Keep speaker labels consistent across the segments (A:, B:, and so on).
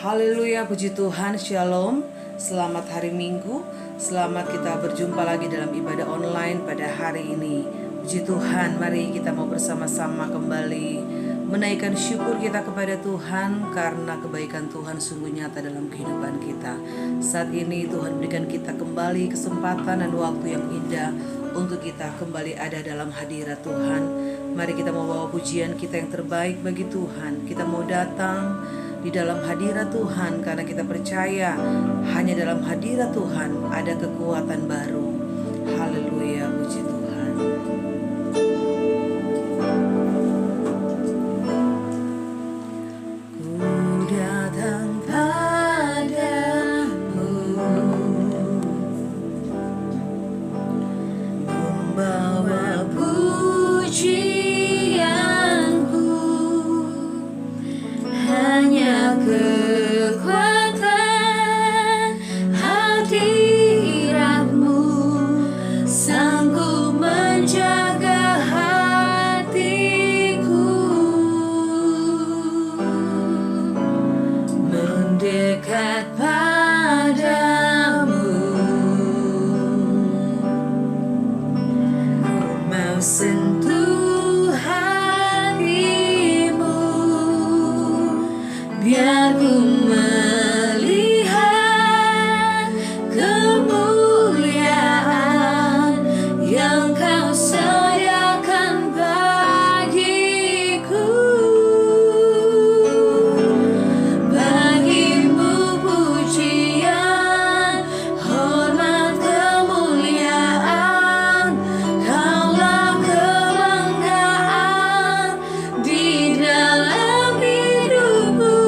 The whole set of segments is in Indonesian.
A: Haleluya, puji Tuhan, shalom. Selamat hari Minggu. Selamat kita berjumpa lagi dalam ibadah online pada hari ini. Puji Tuhan, mari kita mau bersama-sama kembali menaikkan syukur kita kepada Tuhan, karena kebaikan Tuhan sungguh nyata dalam kehidupan kita. Saat ini Tuhan berikan kita kembali kesempatan dan waktu yang indah untuk kita kembali ada dalam hadirat Tuhan. Mari kita mau bawa pujian kita yang terbaik bagi Tuhan. Kita mau datang di dalam hadirat Tuhan, karena kita percaya hanya dalam hadirat Tuhan ada kekuatan baru. Haleluya, puji Tuhan. Ku datang padamu, membawa pujianku, hanya kekuatan hadiratmu sanggup menjaga hatiku, mendekat padamu. Ku mau sentuh hatimu, biar ku melihat kemuliaan yang kau sediakan bagiku. Bagimu pujian, hormat, kemuliaan, kaulah kebanggaan di dalam hidupku.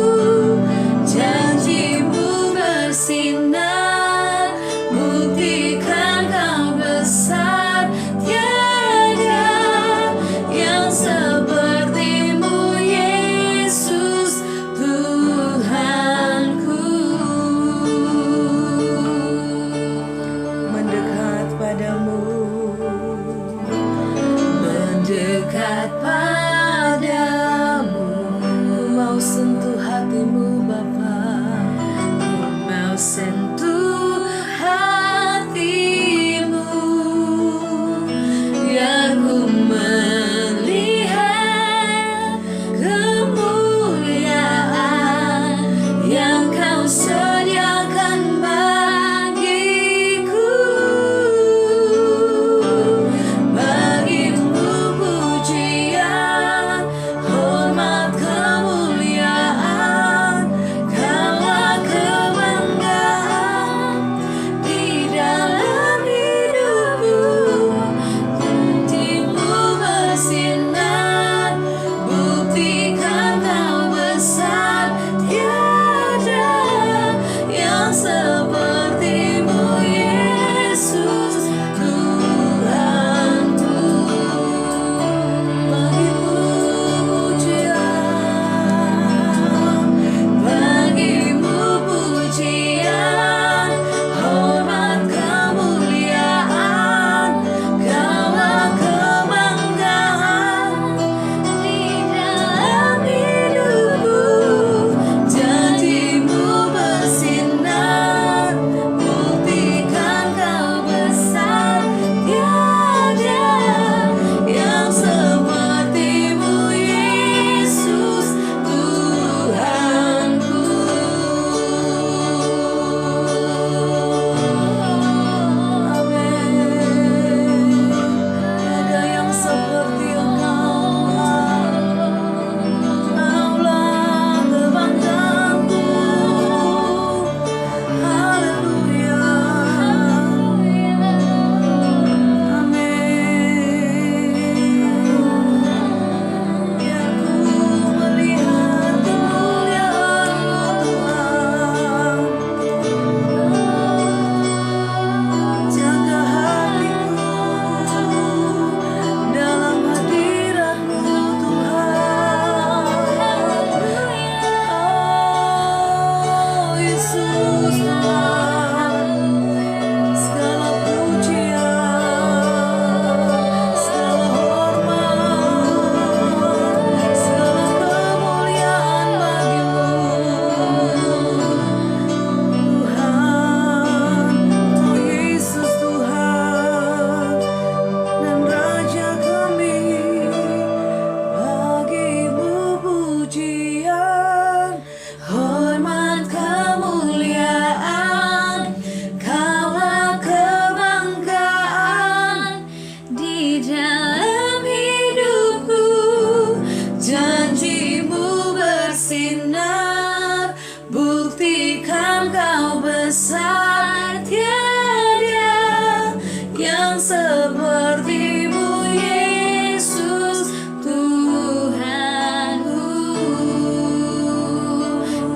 A: besar, tiada yang seperti-Mu Yesus Tuhanku.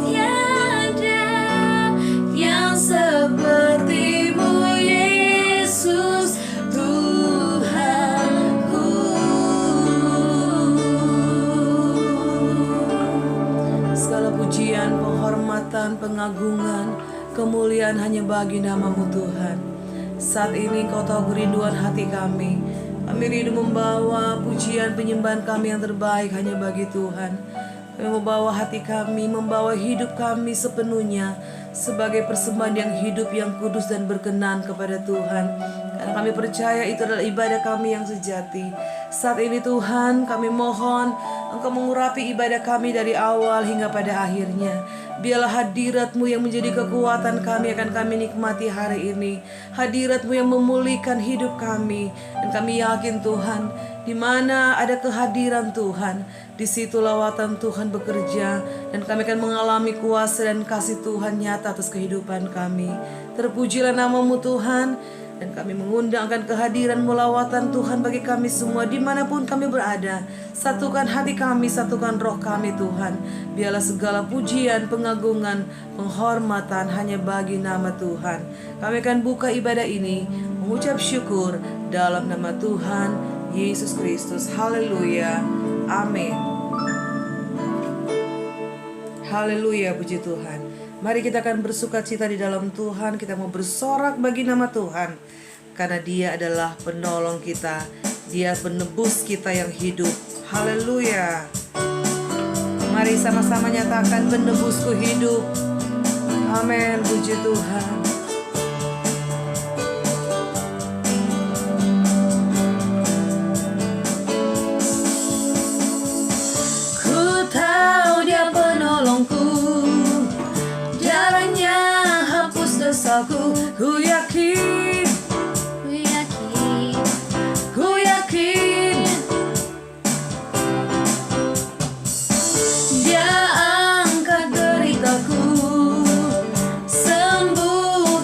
A: Tiada yang seperti-Mu Yesus Tuhanku. Segala pujian, penghormatan, pengagungan, kemuliaan hanya bagi nama-Mu Tuhan. Saat ini Engkau tahu kerinduan hati kami. Kami rindu membawa pujian penyembahan kami yang terbaik hanya bagi Tuhan. Kami membawa hati kami, membawa hidup kami sepenuhnya sebagai persembahan yang hidup, yang kudus dan berkenan kepada Tuhan. Karena kami percaya itu adalah ibadah kami yang sejati. Saat ini Tuhan, kami mohon Engkau mengurapi ibadah kami dari awal hingga pada akhirnya. Biarlah hadirat-Mu yang menjadi kekuatan kami akan kami nikmati hari ini. Hadirat-Mu yang memulihkan hidup kami. Dan kami yakin Tuhan, di mana ada kehadiran Tuhan, di situ lawatan Tuhan bekerja. Dan kami akan mengalami kuasa dan kasih Tuhan nyata atas kehidupan kami. Terpujilah nama-Mu Tuhan. Dan kami mengundang akan kehadiran-Mu, lawatan Tuhan bagi kami semua dimanapun kami berada. Satukan hati kami, satukan roh kami Tuhan. Biarlah segala pujian, pengagungan, penghormatan hanya bagi nama Tuhan. Kami akan buka ibadah ini mengucap syukur dalam nama Tuhan Yesus Kristus. Haleluya. Amin. Haleluya, puji Tuhan. Mari kita akan bersuka cita di dalam Tuhan. Kita mau bersorak bagi nama Tuhan, karena Dia adalah penolong kita. Dia penebus kita yang hidup. Haleluya. Mari sama-sama nyatakan, penebusku hidup. Amin, puji Tuhan. Ku tahu Dia penolongku, jalannya hapus dosaku. Ku yakin, ku yakin Dia angkat deritaku, sembuh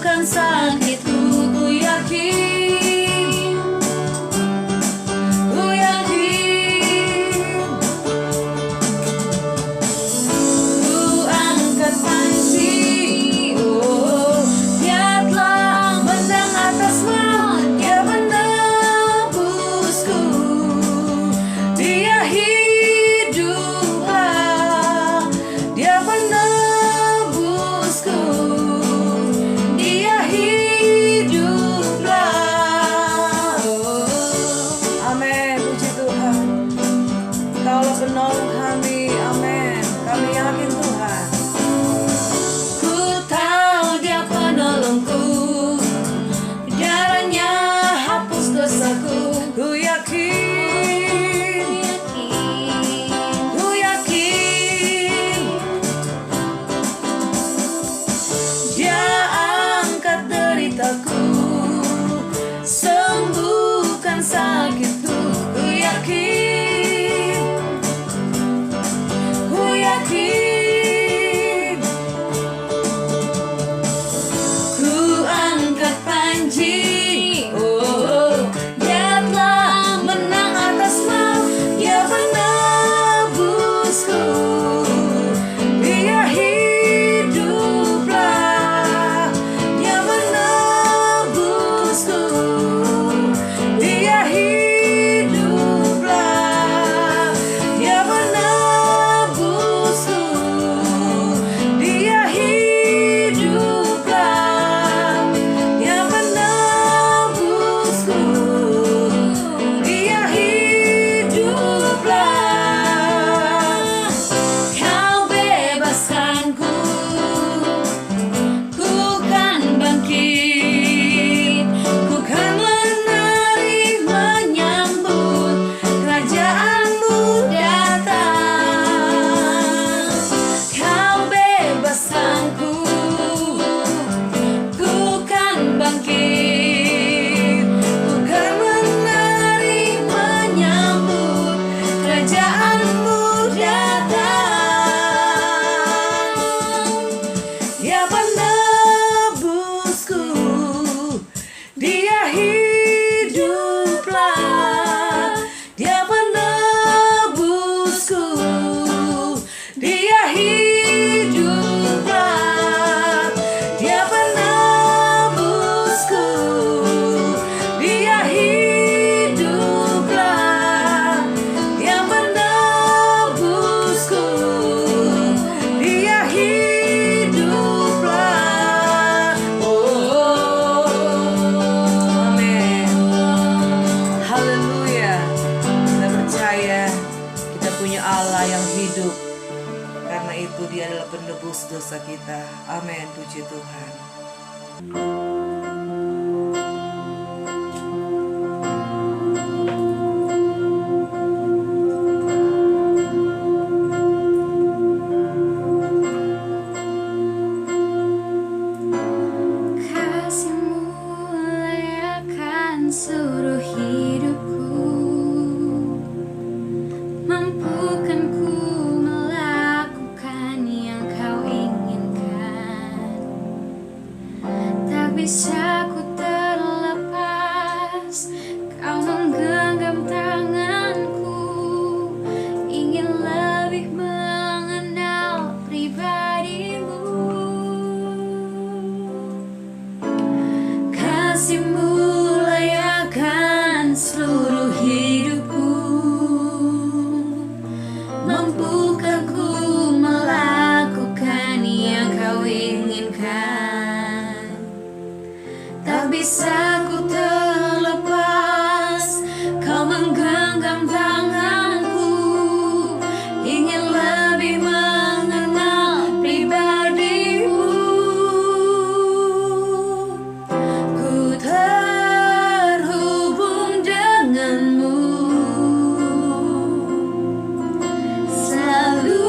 A: penebus dosa kita. Amin, puji Tuhan.
B: Bisa ku terlepas, kau menggenggam tanganku, ingin lebih mengenal pribadimu. Kasih-Mu layakkan seluruh hidupku, mampukan ku melakukan yang kau inginkan. Tak bisa ku terlepas, kau menggenggam tanganku, ingin lebih mengenal pribadimu. Ku terhubung denganmu, selalu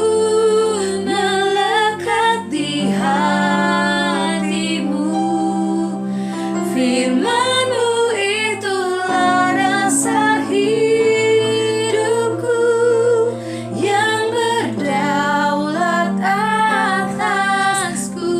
B: melekat di hatimu. Firman-Mu itulah dasar hidupku, yang berdaulat atasku.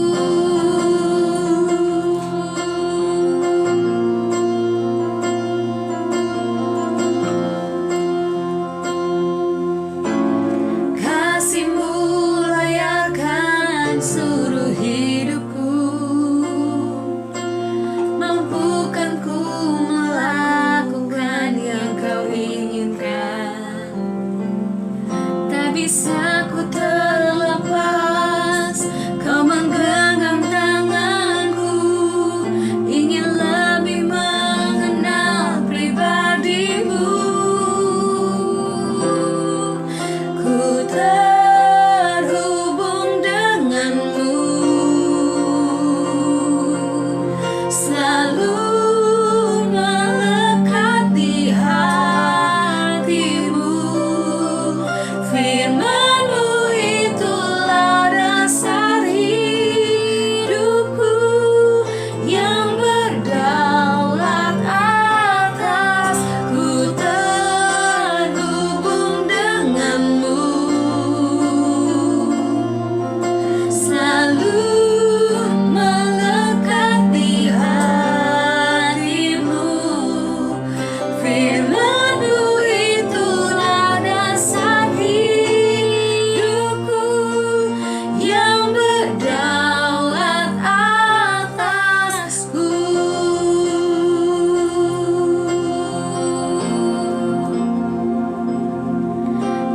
B: Kasih-Mu layakkan seluruh hidupku, mampukan ku melakukan yang kau inginkan. Tak bisa ku terlepas, kau menggenggam tanganku, ingin lebih mengenal pribadimu. Ku terhubung denganmu, selalu melekat di hatimu. Firman-Mu itulah dasar hidupku, yang berdaulat atas. Ku terhubung denganmu, selalu melekat di hatimu. Firman-Mu itulah dasar hidupku, yang berdaulat atasku.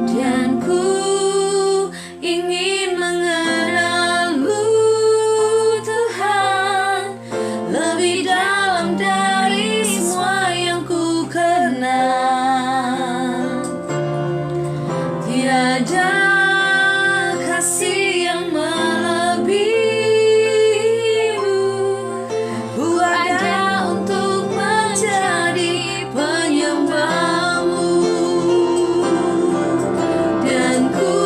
B: Dan ku ingin mengenal-Mu, Tuhan, lebih dalam dari semua yang ku kenal. Tiada kasih yang melebihi-Mu. Ku ada untuk menjadi penyembah-Mu, dan ku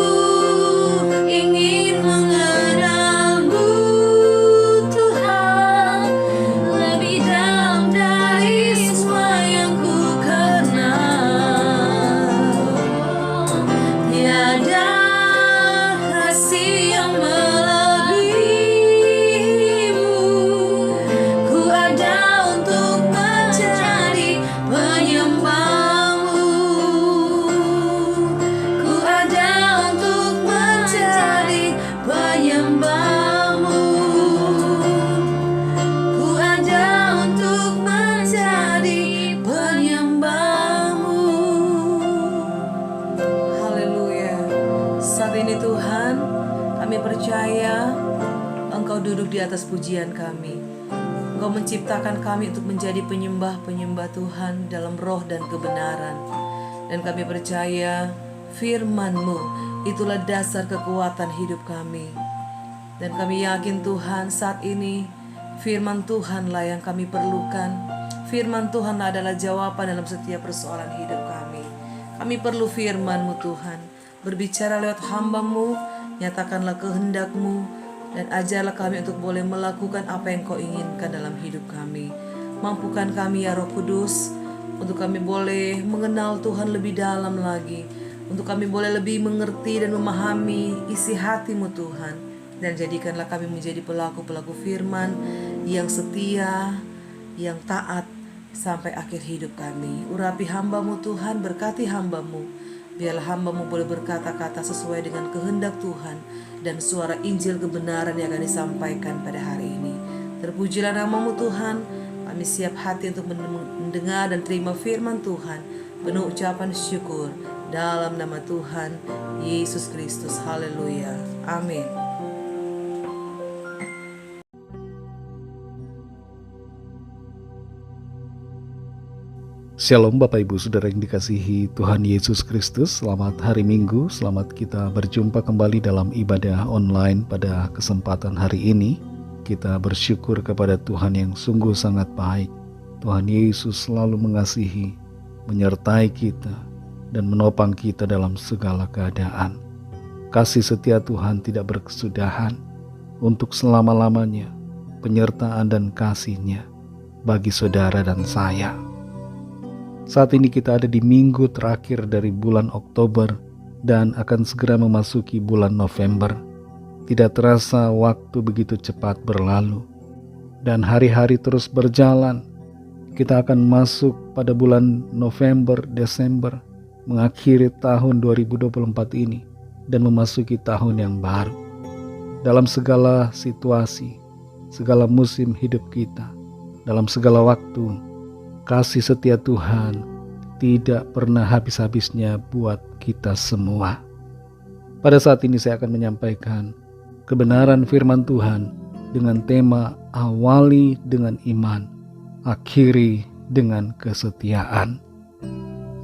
B: ingin mengenal-Mu, Tuhan, lebih dalam dari semua yang ku kenal. Tiada kasih yang melebihi-Mu. Ku ada untuk menjadi penyembah-Mu. Ku ada untuk menjadi penyembah-Mu. Ku ada untuk menjadi penyembah-Mu.
A: Haleluya. Saat ini Tuhan, kami percaya Engkau duduk di atas pujian kami. Engkau menciptakan kami untuk menjadi penyembah-penyembah Tuhan dalam roh dan kebenaran. Dan kami percaya firman-Mu itulah dasar kekuatan hidup kami. Dan kami yakin Tuhan saat ini firman Tuhanlah yang kami perlukan. Firman Tuhan adalah jawaban dalam setiap persoalan hidup kami. Kami perlu firman-Mu Tuhan. Berbicara lewat hamba-Mu, nyatakanlah kehendak-Mu, dan ajarlah kami untuk boleh melakukan apa yang Kau inginkan dalam hidup kami. Mampukan kami ya Roh Kudus, untuk kami boleh mengenal Tuhan lebih dalam lagi, untuk kami boleh lebih mengerti dan memahami isi hati-Mu Tuhan. Dan jadikanlah kami menjadi pelaku-pelaku firman yang setia, yang taat sampai akhir hidup kami. Urapi hamba-Mu Tuhan, berkati hamba-Mu. Biarlah hamba-Mu boleh berkata-kata sesuai dengan kehendak Tuhan dan suara Injil kebenaran yang akan disampaikan pada hari ini. Terpujilah nama-Mu Tuhan. Kami siap hati untuk mendengar dan terima firman Tuhan. Penuh ucapan syukur dalam nama Tuhan Yesus Kristus. Haleluya. Amin.
C: Shalom Bapak Ibu Saudara yang dikasihi Tuhan Yesus Kristus. Selamat hari Minggu, selamat kita berjumpa kembali dalam ibadah online pada kesempatan hari ini. Kita bersyukur kepada Tuhan yang sungguh sangat baik. Tuhan Yesus selalu mengasihi, menyertai kita, dan menopang kita dalam segala keadaan. Kasih setia Tuhan tidak berkesudahan untuk selama-lamanya, penyertaan dan kasih-Nya bagi saudara dan saya. Saat ini kita ada di minggu terakhir dari bulan Oktober dan akan segera memasuki bulan November. Tidak terasa waktu begitu cepat berlalu dan hari-hari terus berjalan. Kita akan masuk pada bulan November, Desember, mengakhiri tahun 2024 ini dan memasuki tahun yang baru. Dalam segala situasi, segala musim hidup kita, dalam segala waktu, kasih setia Tuhan tidak pernah habis-habisnya buat kita semua. Pada saat ini saya akan menyampaikan kebenaran firman Tuhan dengan tema awali dengan iman, akhiri dengan kesetiaan.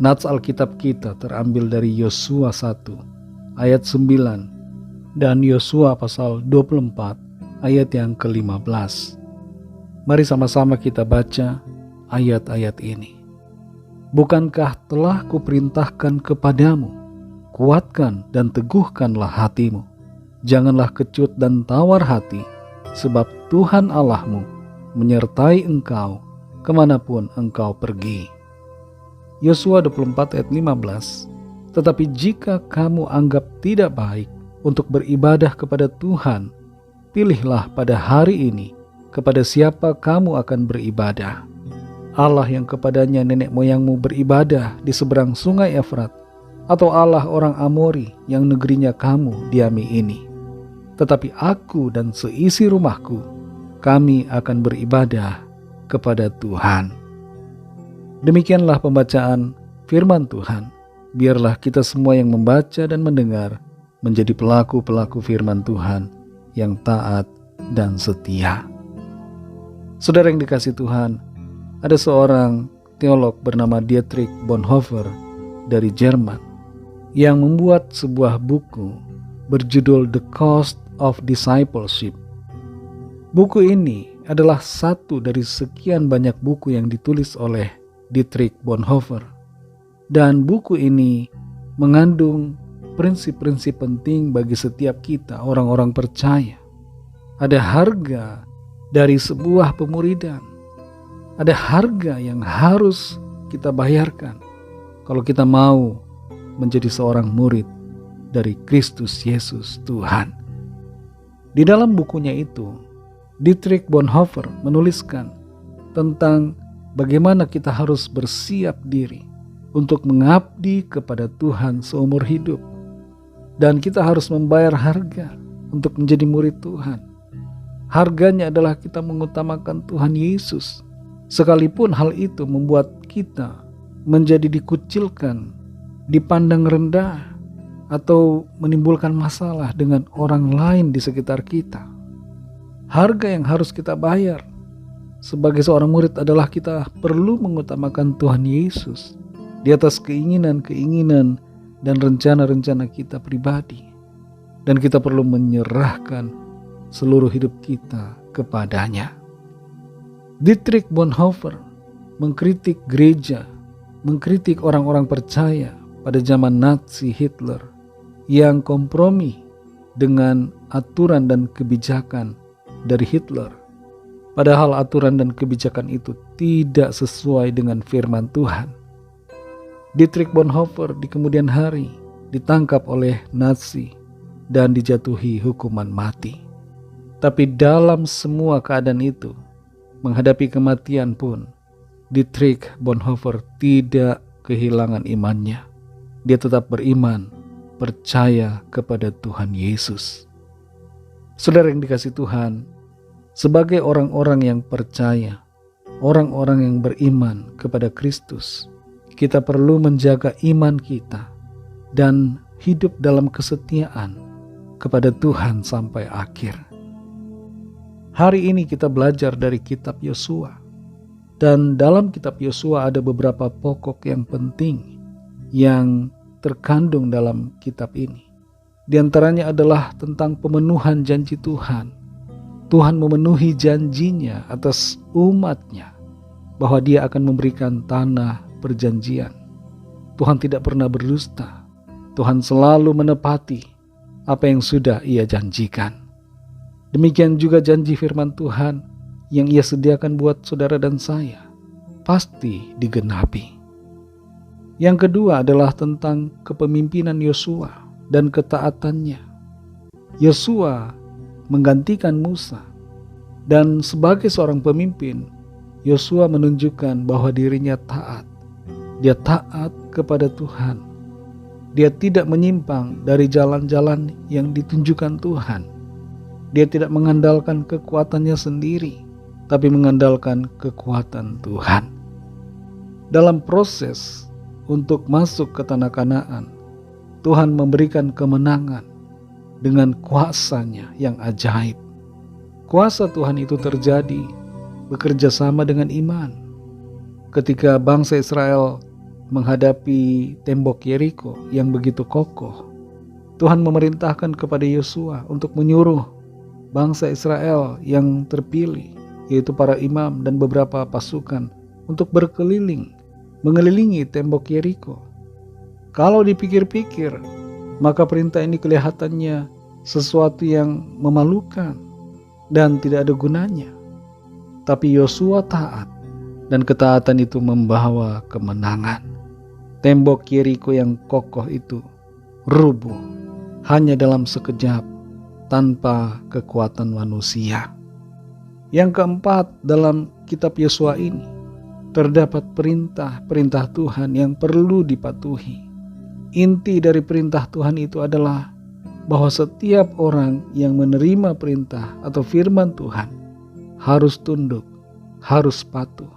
C: Nats Alkitab kita terambil dari Yosua 1 ayat 9 dan Yosua pasal 24 ayat yang ke-15. Mari sama-sama kita baca ayat-ayat ini. Bukankah telah kuperintahkan kepadamu, kuatkan dan teguhkanlah hatimu. Janganlah kecut dan tawar hati, sebab Tuhan Allahmu menyertai engkau kemanapun engkau pergi. Yosua 24 ayat 15. Tetapi jika kamu anggap tidak baik untuk beribadah kepada Tuhan, pilihlah pada hari ini kepada siapa kamu akan beribadah. Allah yang kepadanya nenek moyangmu beribadah di seberang sungai Efrat, atau Allah orang Amori yang negerinya kamu diami ini. Tetapi aku dan seisi rumahku, kami akan beribadah kepada Tuhan. Demikianlah pembacaan firman Tuhan. Biarlah kita semua yang membaca dan mendengar menjadi pelaku-pelaku firman Tuhan yang taat dan setia. Saudara yang dikasihi Tuhan, ada seorang teolog bernama Dietrich Bonhoeffer dari Jerman yang membuat sebuah buku berjudul The Cost of Discipleship. Buku ini adalah satu dari sekian banyak buku yang ditulis oleh Dietrich Bonhoeffer. Dan buku ini mengandung prinsip-prinsip penting bagi setiap kita, orang-orang percaya. Ada harga dari sebuah pemuridan. Ada harga yang harus kita bayarkan kalau kita mau menjadi seorang murid dari Kristus Yesus Tuhan. Di dalam bukunya itu, Dietrich Bonhoeffer menuliskan tentang bagaimana kita harus bersiap diri untuk mengabdi kepada Tuhan seumur hidup. Dan kita harus membayar harga untuk menjadi murid Tuhan. Harganya adalah kita mengutamakan Tuhan Yesus. Sekalipun hal itu membuat kita menjadi dikucilkan, dipandang rendah, atau menimbulkan masalah dengan orang lain di sekitar kita. Harga yang harus kita bayar sebagai seorang murid adalah kita perlu mengutamakan Tuhan Yesus di atas keinginan-keinginan dan rencana-rencana kita pribadi. Dan kita perlu menyerahkan seluruh hidup kita kepadanya. Dietrich Bonhoeffer mengkritik gereja, mengkritik orang-orang percaya pada zaman Nazi Hitler yang kompromi dengan aturan dan kebijakan dari Hitler. Padahal aturan dan kebijakan itu tidak sesuai dengan firman Tuhan. Dietrich Bonhoeffer di kemudian hari ditangkap oleh Nazi dan dijatuhi hukuman mati. Tapi dalam semua keadaan itu, menghadapi kematian pun, Dietrich Bonhoeffer tidak kehilangan imannya. Dia tetap beriman, percaya kepada Tuhan Yesus. Saudara yang dikasihi Tuhan, sebagai orang-orang yang percaya, orang-orang yang beriman kepada Kristus, kita perlu menjaga iman kita dan hidup dalam kesetiaan kepada Tuhan sampai akhir. Hari ini kita belajar dari kitab Yosua, dan dalam kitab Yosua ada beberapa pokok yang penting yang terkandung dalam kitab ini. Di antaranya adalah tentang pemenuhan janji Tuhan. Tuhan memenuhi janjinya atas umatnya bahwa dia akan memberikan tanah perjanjian. Tuhan tidak pernah berdusta. Tuhan selalu menepati apa yang sudah ia janjikan. Demikian juga janji firman Tuhan yang ia sediakan buat saudara dan saya pasti digenapi. Yang kedua adalah tentang kepemimpinan Yosua dan ketaatannya. Yosua menggantikan Musa, dan sebagai seorang pemimpin, Yosua menunjukkan bahwa dirinya taat. Dia taat kepada Tuhan. Dia tidak menyimpang dari jalan-jalan yang ditunjukkan Tuhan. Dia tidak mengandalkan kekuatannya sendiri, tapi mengandalkan kekuatan Tuhan. Dalam proses untuk masuk ke tanah Kanaan, Tuhan memberikan kemenangan dengan kuasa-Nya yang ajaib. Kuasa Tuhan itu terjadi bekerja sama dengan iman. Ketika bangsa Israel menghadapi tembok Yeriko yang begitu kokoh, Tuhan memerintahkan kepada Yosua untuk menyuruh bangsa Israel yang terpilih, yaitu para imam dan beberapa pasukan, untuk berkeliling, mengelilingi tembok Yeriko. Kalau dipikir-pikir, maka perintah ini kelihatannya sesuatu yang memalukan dan tidak ada gunanya. Tapi Yosua taat, dan ketaatan itu membawa kemenangan. Tembok Yeriko yang kokoh itu rubuh hanya dalam sekejap tanpa kekuatan manusia. Yang keempat, dalam kitab Yosua ini terdapat perintah-perintah Tuhan yang perlu dipatuhi. Inti dari perintah Tuhan itu adalah bahwa setiap orang yang menerima perintah atau firman Tuhan harus tunduk, harus patuh,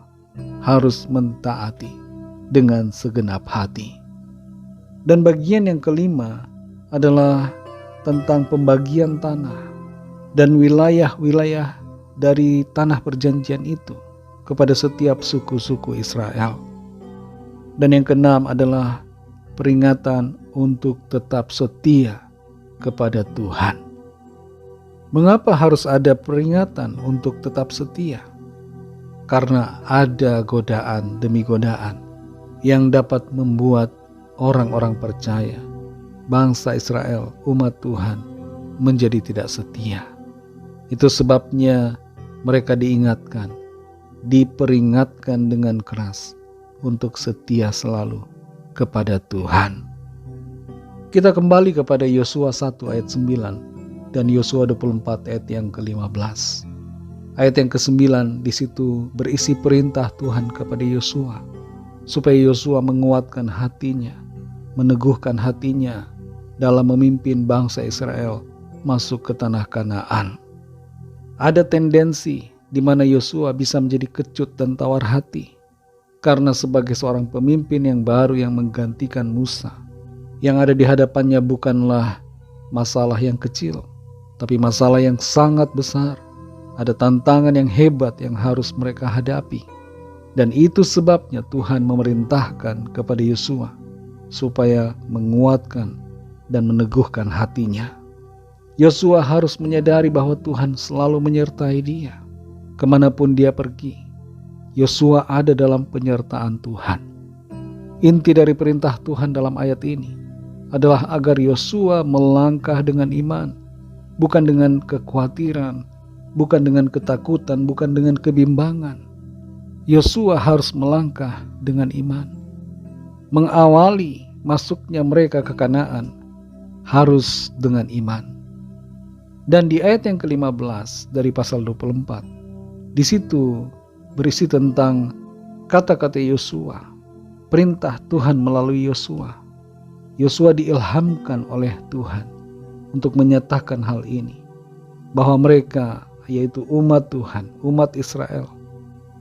C: harus mentaati dengan segenap hati. Dan bagian yang kelima adalah tentang pembagian tanah dan wilayah-wilayah dari tanah perjanjian itu kepada setiap suku-suku Israel. Dan yang keenam adalah peringatan untuk tetap setia kepada Tuhan. Mengapa harus ada peringatan untuk tetap setia? Karena ada godaan demi godaan yang dapat membuat orang-orang percaya, bangsa Israel, umat Tuhan, menjadi tidak setia. Itu sebabnya mereka diingatkan, diperingatkan dengan keras untuk setia selalu kepada Tuhan. Kita kembali kepada Yosua 1 ayat 9 dan Yosua 24 ayat yang ke-15. Ayat yang ke-9 di situ berisi perintah Tuhan kepada Yosua supaya Yosua menguatkan hatinya, meneguhkan hatinya dalam memimpin bangsa Israel masuk ke tanah Kanaan. Ada tendensi di mana Yosua bisa menjadi kecut dan tawar hati karena sebagai seorang pemimpin yang baru yang menggantikan Musa, yang ada di hadapannya bukanlah masalah yang kecil, tapi masalah yang sangat besar. Ada tantangan yang hebat yang harus mereka hadapi. Dan itu sebabnya Tuhan memerintahkan kepada Yosua supaya menguatkan dan meneguhkan hatinya. Yosua harus menyadari bahwa Tuhan selalu menyertai dia. Kemanapun dia pergi, Yosua ada dalam penyertaan Tuhan. Inti dari perintah Tuhan dalam ayat ini adalah agar Yosua melangkah dengan iman, bukan dengan kekhawatiran, bukan dengan ketakutan, bukan dengan kebimbangan. Yosua harus melangkah dengan iman. Mengawali masuknya mereka ke Kanaan harus dengan iman. Dan di ayat yang ke-15 dari pasal 24, di situ berisi tentang kata-kata Yosua, perintah Tuhan melalui Yosua. Yosua diilhamkan oleh Tuhan untuk menyatakan hal ini, bahwa mereka, yaitu umat Tuhan, umat Israel,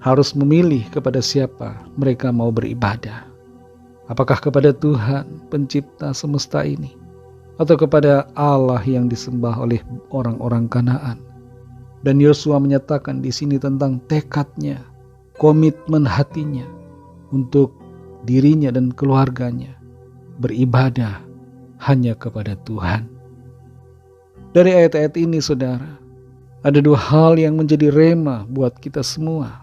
C: harus memilih kepada siapa mereka mau beribadah. Apakah kepada Tuhan pencipta semesta ini, atau kepada Allah yang disembah oleh orang-orang Kanaan? Dan Yosua menyatakan di sini tentang tekadnya, komitmen hatinya untuk dirinya dan keluarganya beribadah hanya kepada Tuhan. Dari ayat-ayat ini, saudara, ada dua hal yang menjadi rema buat kita semua.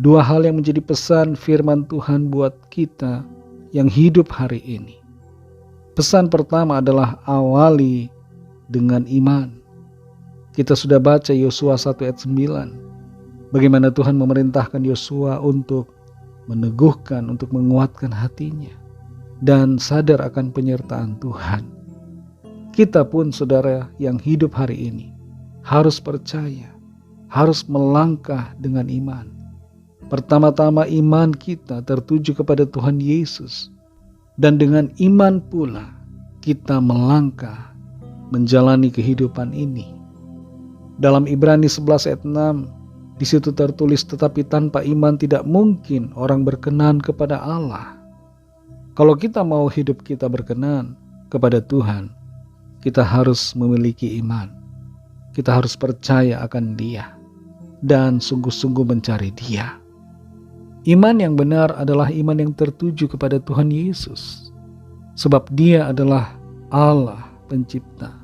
C: Dua hal yang menjadi pesan firman Tuhan buat kita yang hidup hari ini. Pesan pertama adalah awali dengan iman. Kita sudah baca Yosua 1 ayat 9. Bagaimana Tuhan memerintahkan Yosua untuk meneguhkan, untuk menguatkan hatinya, dan sadar akan penyertaan Tuhan. Kita pun, saudara, yang hidup hari ini harus percaya, harus melangkah dengan iman. Pertama-tama iman kita tertuju kepada Tuhan Yesus. Dan dengan iman pula kita melangkah menjalani kehidupan ini. Dalam Ibrani 11 ayat 6, di situ tertulis, tetapi tanpa iman tidak mungkin orang berkenan kepada Allah. Kalau kita mau hidup kita berkenan kepada Tuhan, kita harus memiliki iman. Kita harus percaya akan Dia dan sungguh-sungguh mencari Dia. Iman yang benar adalah iman yang tertuju kepada Tuhan Yesus, sebab Dia adalah Allah pencipta.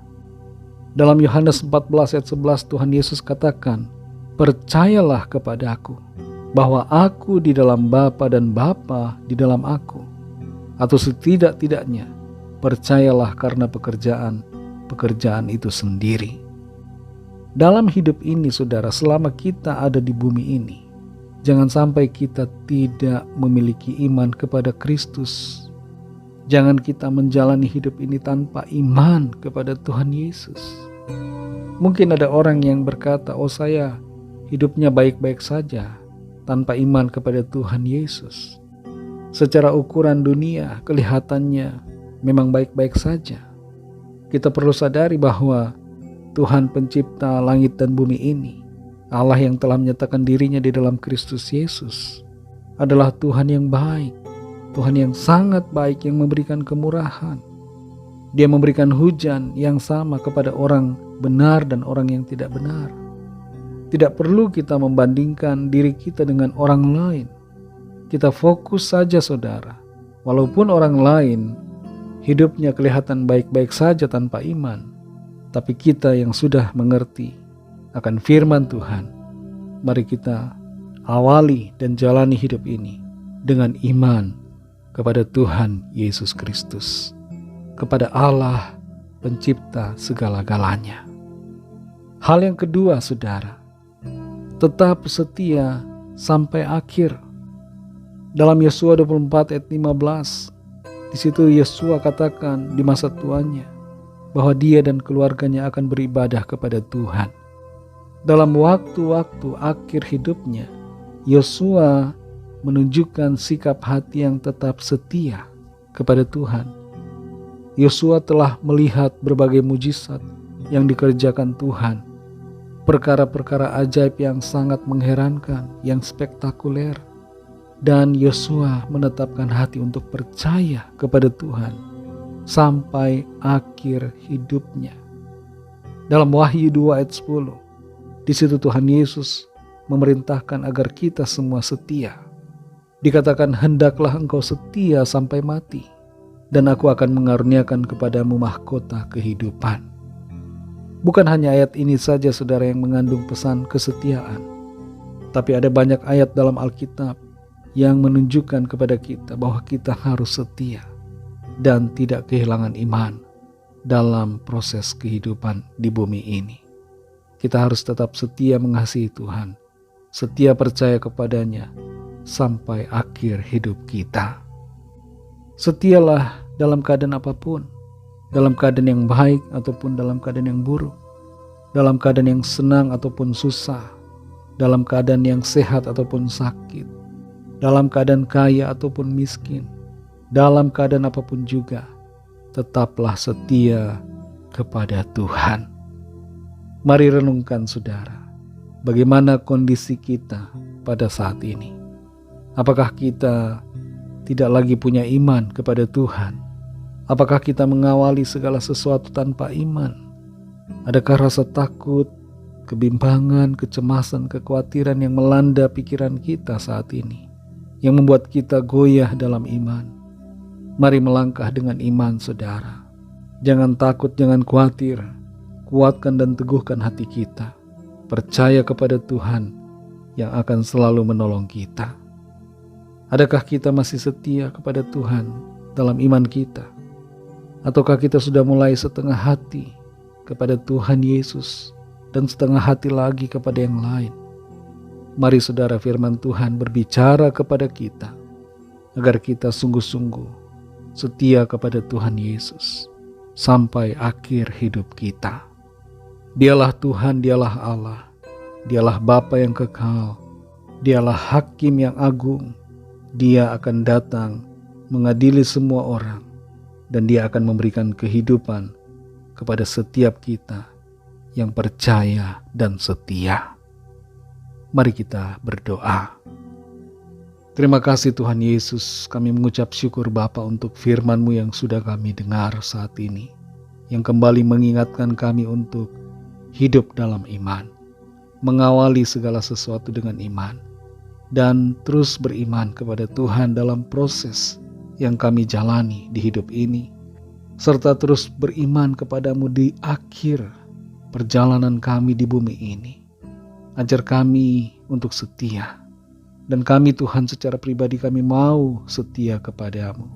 C: Dalam Yohanes 14 ayat 11 Tuhan Yesus katakan, percayalah kepadaku bahwa aku di dalam Bapa dan Bapa di dalam aku. Atau setidak-tidaknya percayalah karena pekerjaan itu sendiri. Dalam hidup ini, saudara, selama kita ada di bumi ini, jangan sampai kita tidak memiliki iman kepada Kristus. Jangan kita menjalani hidup ini tanpa iman kepada Tuhan Yesus. Mungkin ada orang yang berkata, oh saya hidupnya baik-baik saja tanpa iman kepada Tuhan Yesus. Secara ukuran dunia kelihatannya memang baik-baik saja. Kita perlu sadari bahwa Tuhan pencipta langit dan bumi ini, Allah yang telah menyatakan dirinya di dalam Kristus Yesus, adalah Tuhan yang baik, Tuhan yang sangat baik, yang memberikan kemurahan. Dia memberikan hujan yang sama kepada orang benar dan orang yang tidak benar. Tidak perlu kita membandingkan diri kita dengan orang lain. Kita fokus saja, saudara. Walaupun orang lain hidupnya kelihatan baik-baik saja tanpa iman, tapi kita yang sudah mengerti akan firman Tuhan, mari kita awali dan jalani hidup ini dengan iman kepada Tuhan Yesus Kristus, kepada Allah pencipta segala-galanya. Hal yang kedua, saudara, tetap setia sampai akhir. Dalam Yosua 24 ayat 15, di situ Yosua katakan di masa tuanya bahwa dia dan keluarganya akan beribadah kepada Tuhan. Dalam waktu-waktu akhir hidupnya, Yosua menunjukkan sikap hati yang tetap setia kepada Tuhan. Yosua telah melihat berbagai mujizat yang dikerjakan Tuhan, perkara-perkara ajaib yang sangat mengherankan, yang spektakuler. Dan Yosua menetapkan hati untuk percaya kepada Tuhan sampai akhir hidupnya. Dalam Wahyu 2 ayat 10, di situ Tuhan Yesus memerintahkan agar kita semua setia. Dikatakan, hendaklah engkau setia sampai mati, dan aku akan mengaruniakan kepadamu mahkota kehidupan. Bukan hanya ayat ini saja saudara yang mengandung pesan kesetiaan, tapi ada banyak ayat dalam Alkitab yang menunjukkan kepada kita bahwa kita harus setia dan tidak kehilangan iman dalam proses kehidupan di bumi ini. Kita harus tetap setia mengasihi Tuhan, setia percaya kepadanya sampai akhir hidup kita. Setialah dalam keadaan apapun, dalam keadaan yang baik ataupun dalam keadaan yang buruk, dalam keadaan yang senang ataupun susah, dalam keadaan yang sehat ataupun sakit, dalam keadaan kaya ataupun miskin, dalam keadaan apapun juga, tetaplah setia kepada Tuhan. Mari renungkan saudara, bagaimana kondisi kita pada saat ini. Apakah kita tidak lagi punya iman kepada Tuhan? Apakah kita mengawali segala sesuatu tanpa iman? Adakah rasa takut, kebimbangan, kecemasan, kekhawatiran yang melanda pikiran kita saat ini, yang membuat kita goyah dalam iman? Mari melangkah dengan iman saudara. Jangan takut, jangan khawatir. Kuatkan dan teguhkan hati kita. Percaya kepada Tuhan yang akan selalu menolong kita. Adakah kita masih setia kepada Tuhan dalam iman kita? Ataukah kita sudah mulai setengah hati kepada Tuhan Yesus dan setengah hati lagi kepada yang lain? Mari saudara, firman Tuhan berbicara kepada kita agar kita sungguh-sungguh setia kepada Tuhan Yesus sampai akhir hidup kita. Dialah Tuhan, dialah Allah, dialah Bapa yang kekal, dialah Hakim yang agung. Dia akan datang mengadili semua orang, dan Dia akan memberikan kehidupan kepada setiap kita yang percaya dan setia. Mari kita berdoa. Terima kasih Tuhan Yesus, kami mengucap syukur Bapa untuk firman-Mu yang sudah kami dengar saat ini, yang kembali mengingatkan kami untuk hidup dalam iman, mengawali segala sesuatu dengan iman, dan terus beriman kepada Tuhan dalam proses yang kami jalani di hidup ini, serta terus beriman kepadamu di akhir perjalanan kami di bumi ini. Ajar kami untuk setia, dan kami Tuhan secara pribadi kami mau setia kepadamu.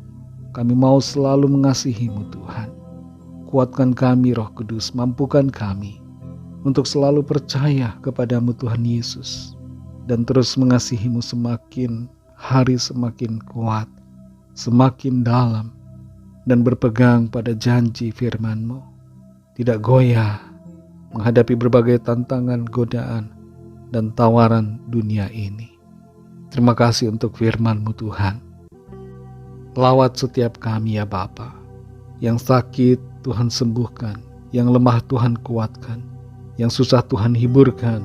C: Kami mau selalu mengasihimu Tuhan. Kuatkan kami Roh Kudus, mampukan kami untuk selalu percaya kepadamu Tuhan Yesus, dan terus mengasihimu semakin hari semakin kuat, semakin dalam, dan berpegang pada janji firman-Mu. Tidak goyah menghadapi berbagai tantangan, godaan, dan tawaran dunia ini. Terima kasih untuk firman-Mu Tuhan. Lawat setiap kami ya Bapa. Yang sakit Tuhan sembuhkan, yang lemah Tuhan kuatkan, yang susah Tuhan hiburkan,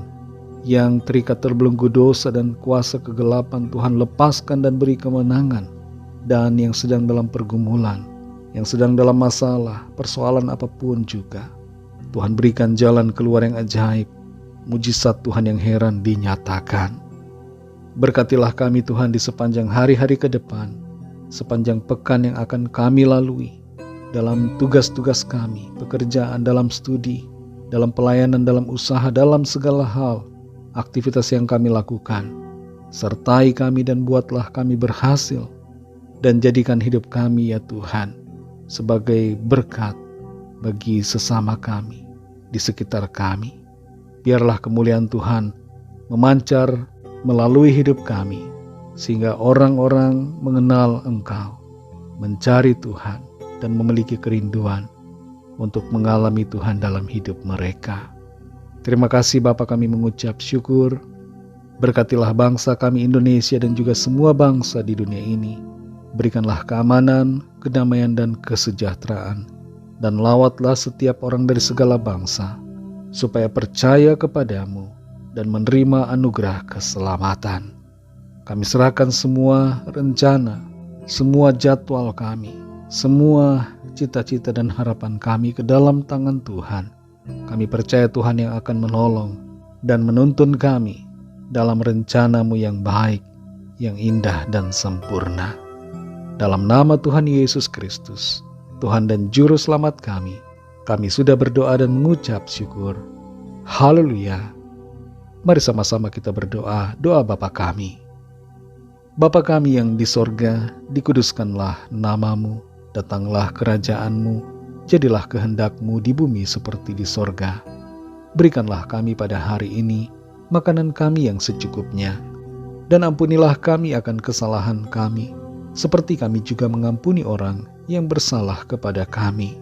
C: yang terikat terbelenggu dosa dan kuasa kegelapan Tuhan lepaskan dan beri kemenangan, dan yang sedang dalam pergumulan, yang sedang dalam masalah, persoalan apapun juga, Tuhan berikan jalan keluar yang ajaib, mujizat Tuhan yang heran dinyatakan. Berkatilah kami Tuhan di sepanjang hari-hari ke depan, sepanjang pekan yang akan kami lalui, dalam tugas-tugas kami, pekerjaan, dalam studi, dalam pelayanan, dalam usaha, dalam segala hal, aktivitas yang kami lakukan. Sertai kami dan buatlah kami berhasil, dan jadikan hidup kami ya Tuhan sebagai berkat bagi sesama kami di sekitar kami. Biarlah kemuliaan Tuhan memancar melalui hidup kami, sehingga orang-orang mengenal Engkau, mencari Tuhan, dan memiliki kerinduan untuk mengalami Tuhan dalam hidup mereka. Terima kasih Bapa, kami mengucap syukur. Berkatilah bangsa kami Indonesia dan juga semua bangsa di dunia ini. Berikanlah keamanan, kedamaian, dan kesejahteraan. Dan lawatlah setiap orang dari segala bangsa, supaya percaya kepadamu dan menerima anugerah keselamatan. Kami serahkan semua rencana, semua jadwal kami, semua cita-cita dan harapan kami ke dalam tangan Tuhan. Kami percaya Tuhan yang akan menolong dan menuntun kami dalam rencana-Mu yang baik, yang indah dan sempurna. Dalam nama Tuhan Yesus Kristus, Tuhan dan Juru Selamat kami, Kami sudah berdoa dan mengucap syukur. Haleluya. Mari sama-sama kita berdoa, doa Bapa kami. Bapa kami yang di sorga, dikuduskanlah namamu, datanglah kerajaanmu, jadilah kehendak-Mu di bumi seperti di sorga. Berikanlah kami pada hari ini makanan kami yang secukupnya, dan ampunilah kami akan kesalahan kami, seperti kami juga mengampuni orang yang bersalah kepada kami.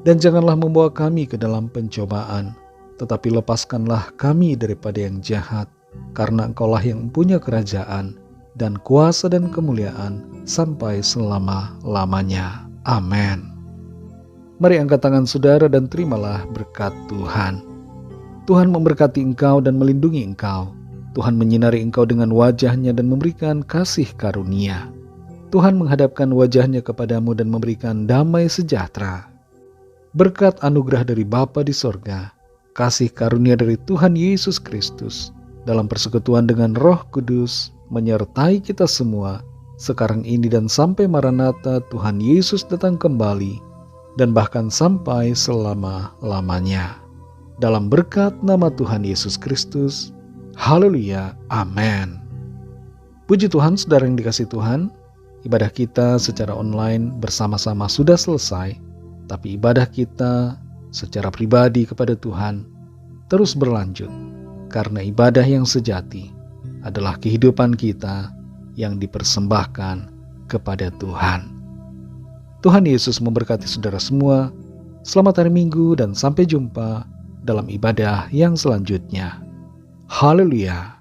C: Dan janganlah membawa kami ke dalam pencobaan, tetapi lepaskanlah kami daripada yang jahat, karena Engkaulah yang punya kerajaan, dan kuasa dan kemuliaan sampai selama-lamanya. Amin. Mari angkat tangan saudara dan terimalah berkat Tuhan. Tuhan memberkati engkau dan melindungi engkau. Tuhan menyinari engkau dengan wajah-Nya dan memberikan kasih karunia. Tuhan menghadapkan wajah-Nya kepadamu dan memberikan damai sejahtera. Berkat anugerah dari Bapa di sorga, kasih karunia dari Tuhan Yesus Kristus, dalam persekutuan dengan Roh Kudus, menyertai kita semua, sekarang ini dan sampai Maranatha Tuhan Yesus datang kembali, dan bahkan sampai selama-lamanya. Dalam berkat nama Tuhan Yesus Kristus, haleluya, amin. Puji Tuhan, saudara yang dikasihi Tuhan, ibadah kita secara online bersama-sama sudah selesai, tapi ibadah kita secara pribadi kepada Tuhan terus berlanjut, karena ibadah yang sejati adalah kehidupan kita yang dipersembahkan kepada Tuhan. Tuhan Yesus memberkati saudara semua. Selamat hari Minggu dan sampai jumpa dalam ibadah yang selanjutnya. Haleluya.